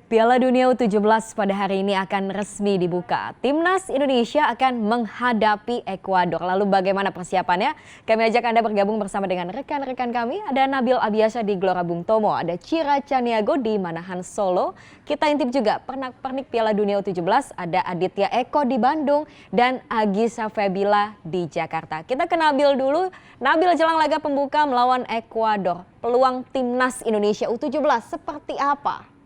Piala Dunia U17 pada hari ini akan resmi dibuka. Timnas Indonesia akan menghadapi Ekuador. Lalu bagaimana persiapannya? Kami ajak Anda bergabung bersama dengan rekan-rekan kami. Ada Nabil Abiasa di Gelora Bung Tomo, ada Cira Caniago di Manahan Solo. Kita intip juga pernak-pernik Piala Dunia U17, ada Aditya Eko di Bandung dan Agisa Febila di Jakarta. Kita ke Nabil dulu. Nabil, jelang laga pembuka melawan Ekuador, peluang Timnas Indonesia U17 seperti apa?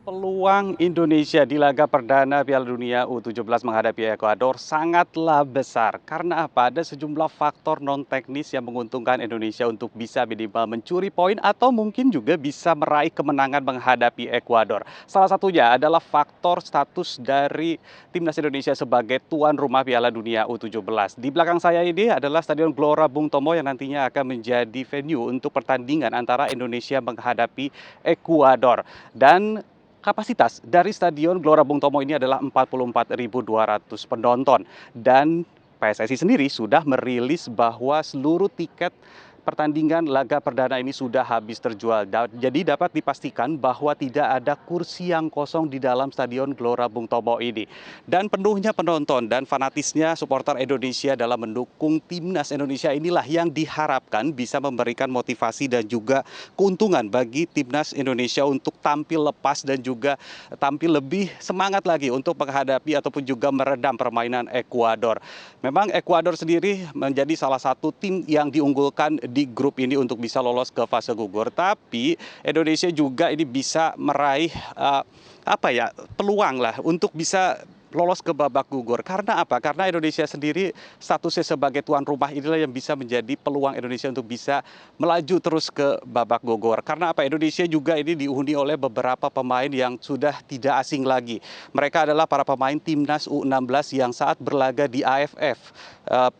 Peluang Indonesia di laga perdana Piala Dunia U17 menghadapi Ekuador sangatlah besar. Karena apa? Ada sejumlah faktor non-teknis yang menguntungkan Indonesia untuk bisa minimal mencuri poin atau mungkin juga bisa meraih kemenangan menghadapi Ekuador. Salah satunya adalah faktor status dari Timnas Indonesia sebagai tuan rumah Piala Dunia U17. Di belakang saya ini adalah Stadion Gelora Bung Tomo yang nantinya akan menjadi venue untuk pertandingan antara Indonesia menghadapi Ekuador. Dan kapasitas dari Stadion Gelora Bung Tomo ini adalah 44.200 penonton dan PSSI sendiri sudah merilis bahwa seluruh tiket pertandingan laga perdana ini sudah habis terjual. Jadi dapat dipastikan bahwa tidak ada kursi yang kosong di dalam Stadion Gelora Bung Tomo ini. Dan penuhnya penonton dan fanatisnya supporter Indonesia dalam mendukung timnas Indonesia inilah yang diharapkan bisa memberikan motivasi dan juga keuntungan bagi timnas Indonesia untuk tampil lepas dan juga tampil lebih semangat lagi untuk menghadapi ataupun juga meredam permainan Ekuador. Memang Ekuador sendiri menjadi salah satu tim yang diunggulkan di grup ini untuk bisa lolos ke fase gugur, tapi Indonesia juga ini bisa meraih peluang lah untuk bisa lolos ke babak gugur. Karena apa? Karena Indonesia sendiri statusnya sebagai tuan rumah inilah yang bisa menjadi peluang Indonesia untuk bisa melaju terus ke babak gugur. Karena apa? Indonesia juga ini dihuni oleh beberapa pemain yang sudah tidak asing lagi. Mereka adalah para pemain timnas U16 yang saat berlaga di AFF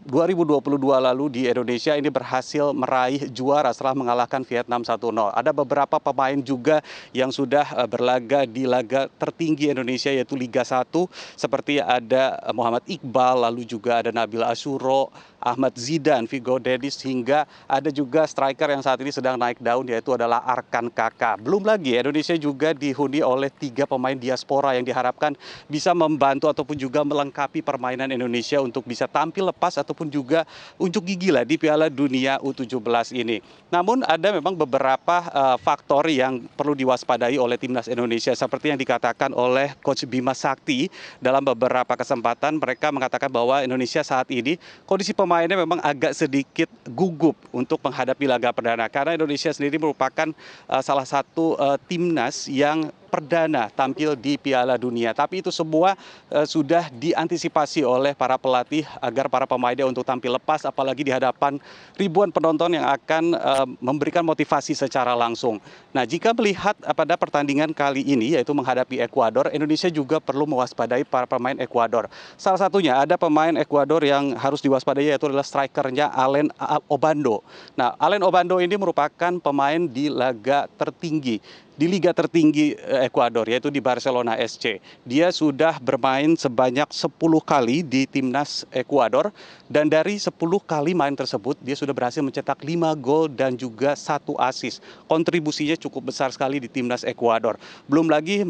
2022 lalu di Indonesia ini berhasil meraih juara setelah mengalahkan Vietnam 1-0. Ada beberapa pemain juga yang sudah berlaga di laga tertinggi Indonesia yaitu Liga 1, seperti ada Muhammad Iqbal, lalu juga ada Nabil Asyuro, Ahmad Zidane, Vigo Dennis, hingga ada juga striker yang saat ini sedang naik daun yaitu adalah Arkan Kaka. Belum lagi Indonesia juga dihuni oleh 3 pemain diaspora yang diharapkan bisa membantu ataupun juga melengkapi permainan Indonesia untuk bisa tampil lepas ataupun juga unjuk gigi lah di Piala Dunia U17 ini. Namun ada memang beberapa faktor yang perlu diwaspadai oleh timnas Indonesia seperti yang dikatakan oleh Coach Bima Sakti dalam beberapa kesempatan. Mereka mengatakan bahwa Indonesia saat ini kondisi pemainnya memang agak sedikit gugup untuk menghadapi laga perdana karena Indonesia sendiri merupakan salah satu timnas yang perdana tampil di Piala Dunia. Tapi itu semua sudah diantisipasi oleh para pelatih agar para pemainnya untuk tampil lepas, apalagi di hadapan ribuan penonton yang akan memberikan motivasi secara langsung. Nah, jika melihat pada pertandingan kali ini yaitu menghadapi Ekuador, Indonesia juga perlu mewaspadai para pemain Ekuador. Salah satunya ada pemain Ekuador yang harus diwaspadai yaitu adalah strikernya Alen Obando. Nah, Alen Obando ini merupakan pemain di laga tertinggi di liga tertinggi Ekuador yaitu di Barcelona SC. Dia sudah bermain sebanyak 10 kali di timnas Ekuador dan dari 10 kali main tersebut dia sudah berhasil mencetak 5 gol dan juga 1 assist. Kontribusinya cukup besar sekali di timnas Ekuador. Belum lagi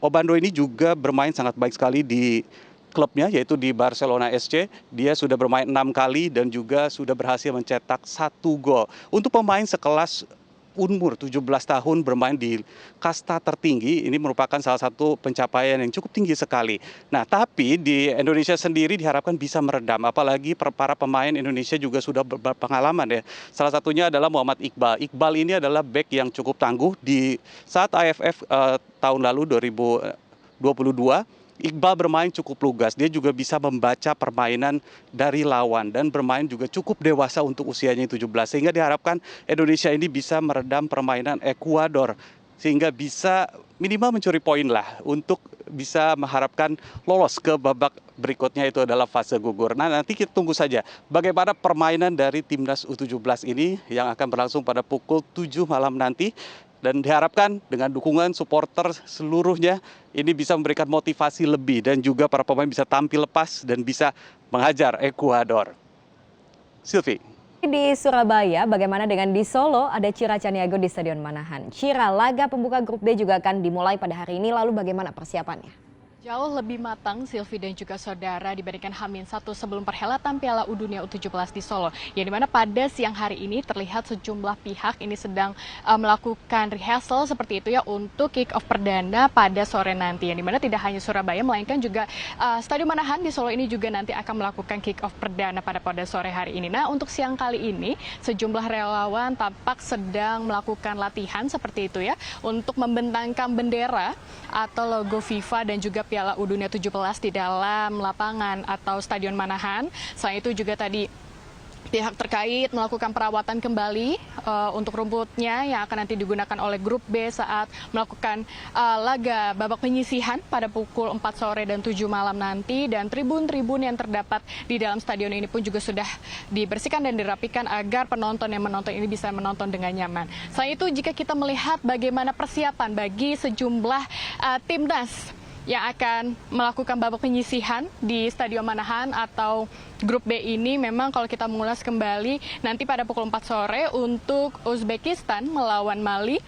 Obando ini juga bermain sangat baik sekali di klubnya yaitu di Barcelona SC. Dia sudah bermain 6 kali dan juga sudah berhasil mencetak 1 gol. Untuk pemain sekelas umur 17 tahun bermain di kasta tertinggi, ini merupakan salah satu pencapaian yang cukup tinggi sekali. Nah, tapi di Indonesia sendiri diharapkan bisa meredam, apalagi para pemain Indonesia juga sudah berpengalaman ya. Salah satunya adalah Muhammad Iqbal. Iqbal ini adalah bek yang cukup tangguh di saat AFF tahun lalu 2022. Iqbal bermain cukup lugas, dia juga bisa membaca permainan dari lawan dan bermain juga cukup dewasa untuk usianya 17. Sehingga diharapkan Indonesia ini bisa meredam permainan Ekuador sehingga bisa minimal mencuri poin lah untuk bisa mengharapkan lolos ke babak berikutnya itu adalah fase gugur. Nah, nanti kita tunggu saja bagaimana permainan dari timnas U17 ini yang akan berlangsung pada pukul 7 malam nanti. Dan diharapkan dengan dukungan supporter seluruhnya ini bisa memberikan motivasi lebih dan juga para pemain bisa tampil lepas dan bisa menghajar Ekuador. Silvi. Di Surabaya, bagaimana dengan di Solo? Ada Cira Caniago di Stadion Manahan. Cira, laga pembuka grup B juga akan dimulai pada hari ini, lalu bagaimana persiapannya? Jauh lebih matang, Silvi dan juga saudara, dibandingkan H-1 sebelum perhelatan Piala U Dunia U17 di Solo. Yang dimana pada siang hari ini terlihat sejumlah pihak ini sedang melakukan rehearsal seperti itu ya untuk kick-off perdana pada sore nanti. Yang dimana tidak hanya Surabaya, melainkan juga Stadion Manahan di Solo ini juga nanti akan melakukan kick-off perdana pada sore hari ini. Nah, untuk siang kali ini, sejumlah relawan tampak sedang melakukan latihan seperti itu ya, untuk membentangkan bendera atau logo FIFA dan juga Piala U Dunia 17 di dalam lapangan atau Stadion Manahan. Selain itu juga tadi pihak terkait melakukan perawatan kembali untuk rumputnya yang akan nanti digunakan oleh grup B saat melakukan laga babak penyisihan pada pukul 4 sore dan 7 malam nanti, dan tribun-tribun yang terdapat di dalam stadion ini pun juga sudah dibersihkan dan dirapikan agar penonton yang menonton ini bisa menonton dengan nyaman. Selain itu, jika kita melihat bagaimana persiapan bagi sejumlah timnas yang akan melakukan babak penyisihan di Stadion Manahan atau grup B ini, memang kalau kita mengulas kembali nanti pada pukul 4 sore untuk Uzbekistan melawan Mali.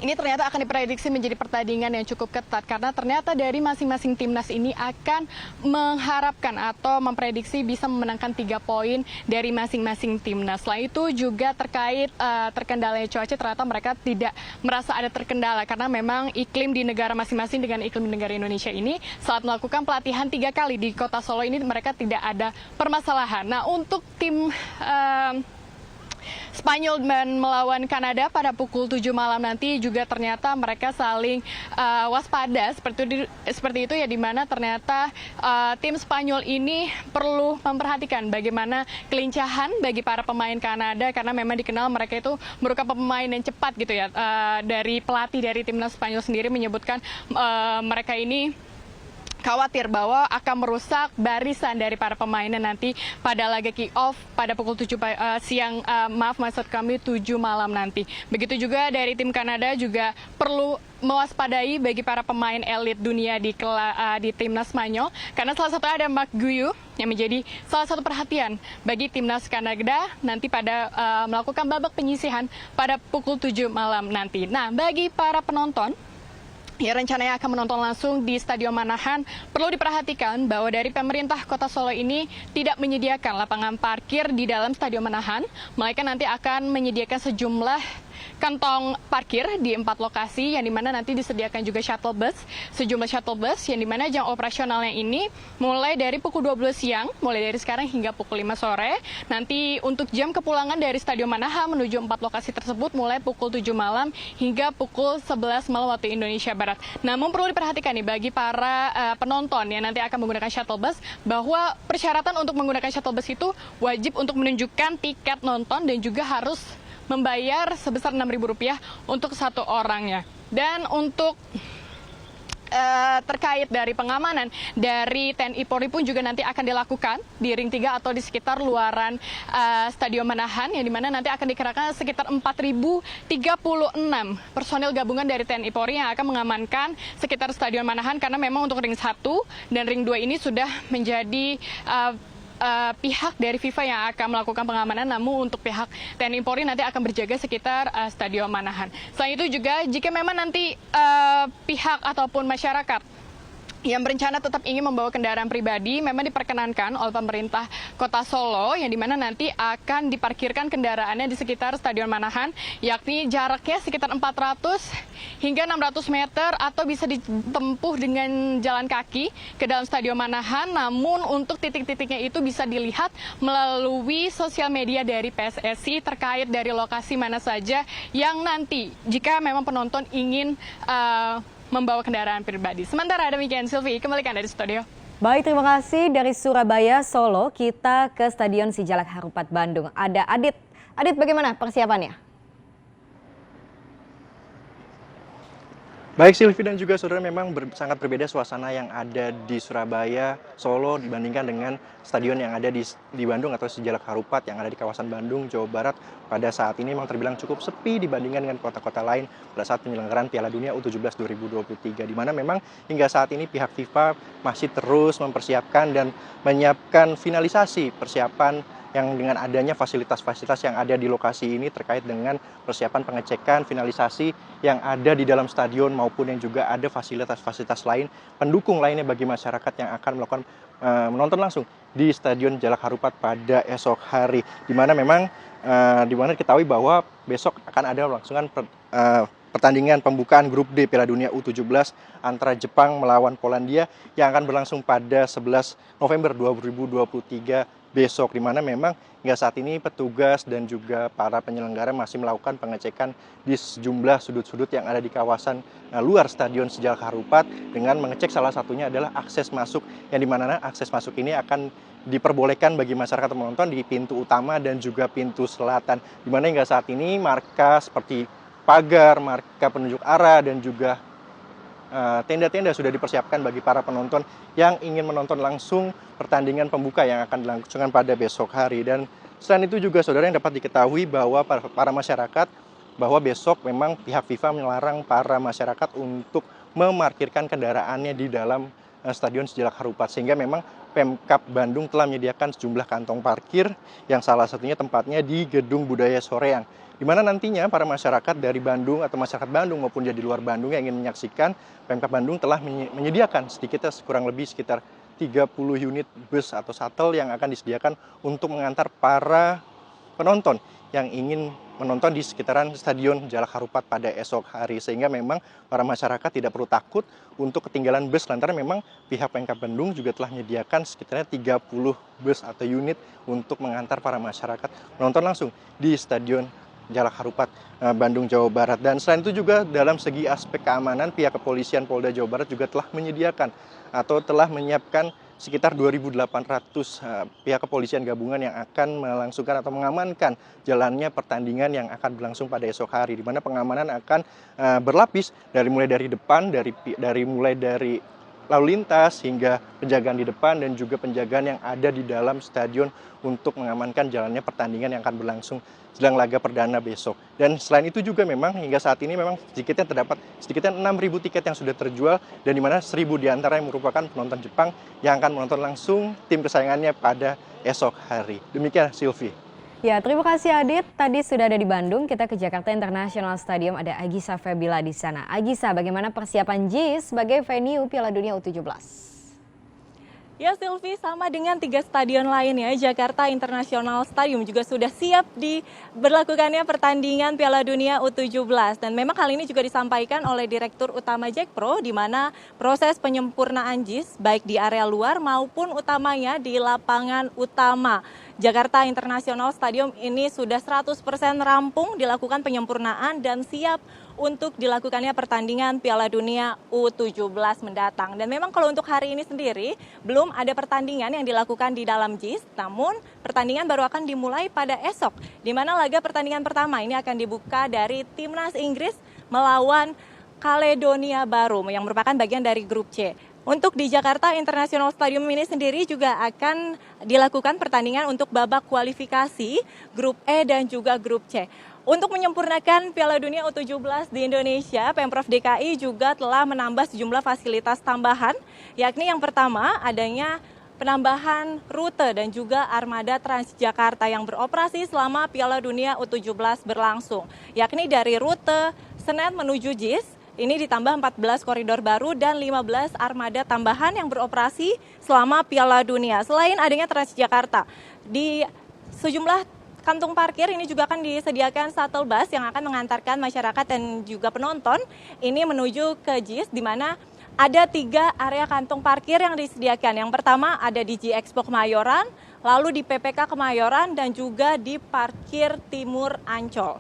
Ini ternyata akan diprediksi menjadi pertandingan yang cukup ketat karena ternyata dari masing-masing timnas ini akan mengharapkan atau memprediksi bisa memenangkan 3 poin dari masing-masing timnas. Selain itu juga terkait terkendalanya cuaca, ternyata mereka tidak merasa ada terkendala karena memang iklim di negara masing-masing dengan iklim di negara Indonesia ini saat melakukan pelatihan 3 kali di kota Solo ini mereka tidak ada permasalahan. Nah, untuk tim Spanyol melawan Kanada pada pukul 7 malam nanti juga ternyata mereka saling waspada seperti itu ya, di mana ternyata tim Spanyol ini perlu memperhatikan bagaimana kelincahan bagi para pemain Kanada karena memang dikenal mereka itu merupakan pemain yang cepat gitu ya. Dari pelatih dari timnas Spanyol sendiri menyebutkan mereka ini khawatir bahwa akan merusak barisan dari para pemainnya nanti pada laga kick-off pada pukul 7 siang, maksud kami 7 malam nanti. Begitu juga dari tim Kanada juga perlu mewaspadai bagi para pemain elit dunia di timnas Spanyol karena salah satu ada Marc Guiu yang menjadi salah satu perhatian bagi timnas Kanada nanti pada melakukan babak penyisihan pada pukul 7 malam nanti. Nah, bagi para penonton yang rencananya akan menonton langsung di Stadion Manahan, perlu diperhatikan bahwa dari pemerintah Kota Solo ini tidak menyediakan lapangan parkir di dalam Stadion Manahan, melainkan nanti akan menyediakan sejumlah kantong parkir di 4 lokasi yang dimana nanti disediakan juga sejumlah shuttle bus yang dimana jam operasionalnya ini mulai dari pukul 12 siang, mulai dari sekarang hingga pukul 5 sore. Nanti untuk jam kepulangan dari Stadion Manahan menuju 4 lokasi tersebut mulai pukul 7 malam hingga pukul 11 malam waktu Indonesia Barat. Namun perlu diperhatikan nih bagi para penonton yang nanti akan menggunakan shuttle bus bahwa persyaratan untuk menggunakan shuttle bus itu wajib untuk menunjukkan tiket nonton dan juga harus membayar sebesar Rp6.000 untuk satu orangnya. Dan untuk terkait dari pengamanan dari TNI Polri pun juga nanti akan dilakukan di ring 3 atau di sekitar luaran Stadion Manahan, yang dimana nanti akan dikerahkan sekitar 4.036 personil gabungan dari TNI Polri yang akan mengamankan sekitar Stadion Manahan karena memang untuk ring 1 dan ring 2 ini sudah menjadi pihak dari FIFA yang akan melakukan pengamanan, namun untuk pihak TNI Polri nanti akan berjaga sekitar Stadion Manahan. Selain itu juga jika memang nanti pihak ataupun masyarakat yang berencana tetap ingin membawa kendaraan pribadi memang diperkenankan oleh pemerintah Kota Solo, yang dimana nanti akan diparkirkan kendaraannya di sekitar Stadion Manahan, yakni jaraknya sekitar 400 hingga 600 meter atau bisa ditempuh dengan jalan kaki ke dalam Stadion Manahan. Namun untuk titik-titiknya itu bisa dilihat melalui sosial media dari PSSI terkait dari lokasi mana saja yang nanti jika memang penonton ingin membawa kendaraan pribadi. Sementara demikian, Silvi, kembalikan dari studio. Baik, terima kasih dari Surabaya, Solo. Kita ke Stadion Sijalak Harupat Bandung. Ada Adit. Adit, bagaimana persiapannya? Baik Silvi dan juga saudara, memang sangat berbeda suasana yang ada di Surabaya, Solo dibandingkan dengan stadion yang ada di Bandung atau Sijalak Harupat yang ada di kawasan Bandung, Jawa Barat. Pada saat ini memang terbilang cukup sepi dibandingkan dengan kota-kota lain pada saat penyelenggaraan Piala Dunia U17 2023, di mana memang hingga saat ini pihak FIFA masih terus mempersiapkan dan menyiapkan finalisasi persiapan yang dengan adanya fasilitas-fasilitas yang ada di lokasi ini terkait dengan persiapan pengecekan, finalisasi yang ada di dalam stadion maupun yang juga ada fasilitas-fasilitas lain, pendukung lainnya bagi masyarakat yang akan melakukan menonton langsung di Stadion Jalak Harupat pada esok hari. Di mana memang diketahui bahwa besok akan ada melaksukan pertandingan pembukaan grup D Piala Dunia U17 antara Jepang melawan Polandia yang akan berlangsung pada 11 November 2023 besok, di mana memang hingga saat ini petugas dan juga para penyelenggara masih melakukan pengecekan di sejumlah sudut-sudut yang ada di kawasan luar Stadion Jalak Harupat dengan mengecek salah satunya adalah akses masuk, yang dimana akses masuk ini akan diperbolehkan bagi masyarakat menonton di pintu utama dan juga pintu selatan, di mana hingga saat ini marka seperti pagar, marka penunjuk arah dan juga tenda-tenda sudah dipersiapkan bagi para penonton yang ingin menonton langsung pertandingan pembuka yang akan dilangsungkan pada besok hari. Dan selain itu juga saudara, yang dapat diketahui bahwa para masyarakat, bahwa besok memang pihak FIFA melarang para masyarakat untuk memarkirkan kendaraannya di dalam Stadion Jalak Harupat, sehingga memang Pemkab Bandung telah menyediakan sejumlah kantong parkir yang salah satunya tempatnya di Gedung Budaya Soreang, di mana nantinya para masyarakat dari Bandung atau masyarakat Bandung maupun dari luar Bandung yang ingin menyaksikan, Pemkab Bandung telah menyediakan sedikitnya kurang lebih sekitar 30 unit bus atau shuttle yang akan disediakan untuk mengantar para penonton yang ingin menonton di sekitaran Stadion Jalak Harupat pada esok hari, sehingga memang para masyarakat tidak perlu takut untuk ketinggalan bus lantaran memang pihak Pemkab Bandung juga telah menyediakan sekitarnya 30 bus atau unit untuk mengantar para masyarakat menonton langsung di Stadion Jalak Harupat Bandung, Jawa Barat. Dan selain itu juga dalam segi aspek keamanan, pihak kepolisian Polda Jawa Barat juga telah menyediakan atau telah menyiapkan sekitar 2.800 pihak kepolisian gabungan yang akan melangsungkan atau mengamankan jalannya pertandingan yang akan berlangsung pada esok hari, di mana pengamanan akan berlapis mulai dari depan, mulai dari lalu lintas hingga penjagaan di depan dan juga penjagaan yang ada di dalam stadion untuk mengamankan jalannya pertandingan yang akan berlangsung jelang laga perdana besok. Dan selain itu juga memang hingga saat ini memang terdapat sedikitnya 6.000 tiket yang sudah terjual, dan di mana 1.000 diantara yang merupakan penonton Jepang yang akan menonton langsung tim kesayangannya pada esok hari. Demikian Silvi. Ya, terima kasih Adit. Tadi sudah ada di Bandung, kita ke Jakarta International Stadium, ada Agisa Febila di sana. Agisa, bagaimana persiapan JIS sebagai venue Piala Dunia U17? Ya Silvi, sama dengan 3 stadion lainnya, Jakarta International Stadium juga sudah siap diberlakukannya pertandingan Piala Dunia U17. Dan memang hal ini juga disampaikan oleh Direktur Utama Jakpro, di mana proses penyempurnaan JIS baik di area luar maupun utamanya di lapangan utama Jakarta International Stadium ini sudah 100% rampung dilakukan penyempurnaan dan siap untuk dilakukannya pertandingan Piala Dunia U17 mendatang. Dan memang kalau untuk hari ini sendiri belum ada pertandingan yang dilakukan di dalam JIS, namun pertandingan baru akan dimulai pada esok, di mana laga pertandingan pertama ini akan dibuka dari Timnas Inggris melawan Kaledonia Baru yang merupakan bagian dari grup C. Untuk di Jakarta International Stadium ini sendiri juga akan dilakukan pertandingan untuk babak kualifikasi grup E dan juga grup C. Untuk menyempurnakan Piala Dunia U17 di Indonesia, Pemprov DKI juga telah menambah sejumlah fasilitas tambahan, yakni yang pertama adanya penambahan rute dan juga armada Transjakarta yang beroperasi selama Piala Dunia U17 berlangsung, yakni dari rute Senen menuju JIS. Ini ditambah 14 koridor baru dan 15 armada tambahan yang beroperasi selama Piala Dunia. Selain adanya Transjakarta, di sejumlah kantung parkir ini juga akan disediakan shuttle bus yang akan mengantarkan masyarakat dan juga penonton ini menuju ke JIS, di mana ada 3 area kantung parkir yang disediakan. Yang pertama ada di G-Expo Kemayoran, lalu di PPK Kemayoran, dan juga di Parkir Timur Ancol.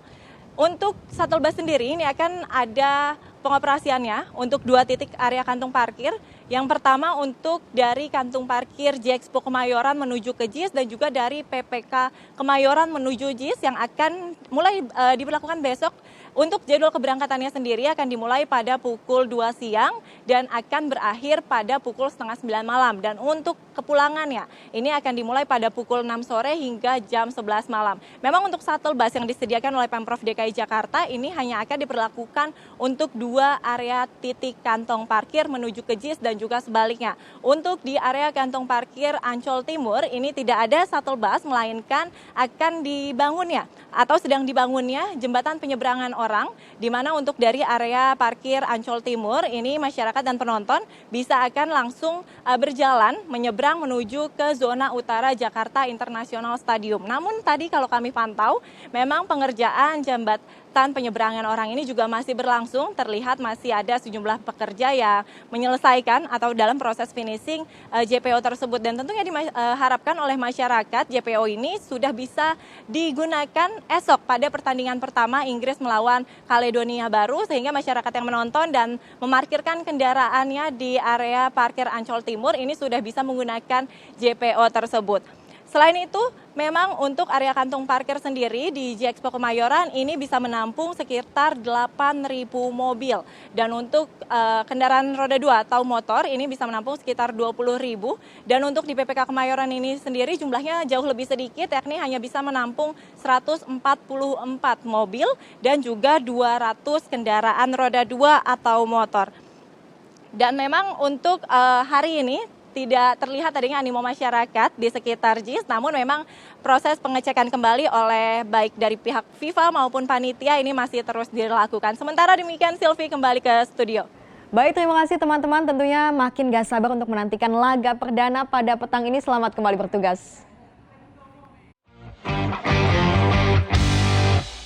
Untuk shuttle bus sendiri ini akan ada pengoperasiannya untuk 2 titik area kantung parkir. Yang pertama untuk dari kantung parkir G-Expo Kemayoran menuju ke JIS dan juga dari PPK Kemayoran menuju JIS yang akan mulai diberlakukan besok Untuk jadwal keberangkatannya sendiri akan dimulai pada pukul 2 siang dan akan berakhir pada pukul setengah 9 malam. Dan untuk kepulangannya ini akan dimulai pada pukul 6 sore hingga jam 11 malam. Memang untuk shuttle bus yang disediakan oleh Pemprov DKI Jakarta ini hanya akan diperlakukan untuk 2 area titik kantong parkir menuju ke JIS dan juga sebaliknya. Untuk di area kantong parkir Ancol Timur ini tidak ada shuttle bus, melainkan akan dibangunnya atau sedang dibangunnya jembatan penyeberangan orang, di mana untuk dari area parkir Ancol Timur ini masyarakat dan penonton bisa akan langsung berjalan menyeberang menuju ke zona utara Jakarta International Stadium. Namun tadi kalau kami pantau memang pengerjaan jembatan penyeberangan orang ini juga masih berlangsung, terlihat masih ada sejumlah pekerja yang menyelesaikan atau dalam proses finishing JPO tersebut, dan tentunya diharapkan oleh masyarakat JPO ini sudah bisa digunakan esok pada pertandingan pertama Inggris melawan Kaledonia Baru, sehingga masyarakat yang menonton dan memarkirkan kendaraannya di area parkir Ancol Timur ini sudah bisa menggunakan JPO tersebut. Selain itu, memang untuk area kantong parkir sendiri di Gxpo Kemayoran ini bisa menampung sekitar 8.000 mobil. Dan untuk kendaraan roda 2 atau motor ini bisa menampung sekitar 20.000. Dan untuk di PPK Kemayoran ini sendiri jumlahnya jauh lebih sedikit, yakni hanya bisa menampung 144 mobil dan juga 200 kendaraan roda 2 atau motor. Dan memang untuk hari ini tidak terlihat adanya animo masyarakat di sekitar JIS, namun memang proses pengecekan kembali oleh baik dari pihak FIFA maupun panitia ini masih terus dilakukan. Sementara demikian, Silvi kembali ke studio. Baik, terima kasih teman-teman. Tentunya makin gak sabar untuk menantikan laga perdana pada petang ini. Selamat kembali bertugas.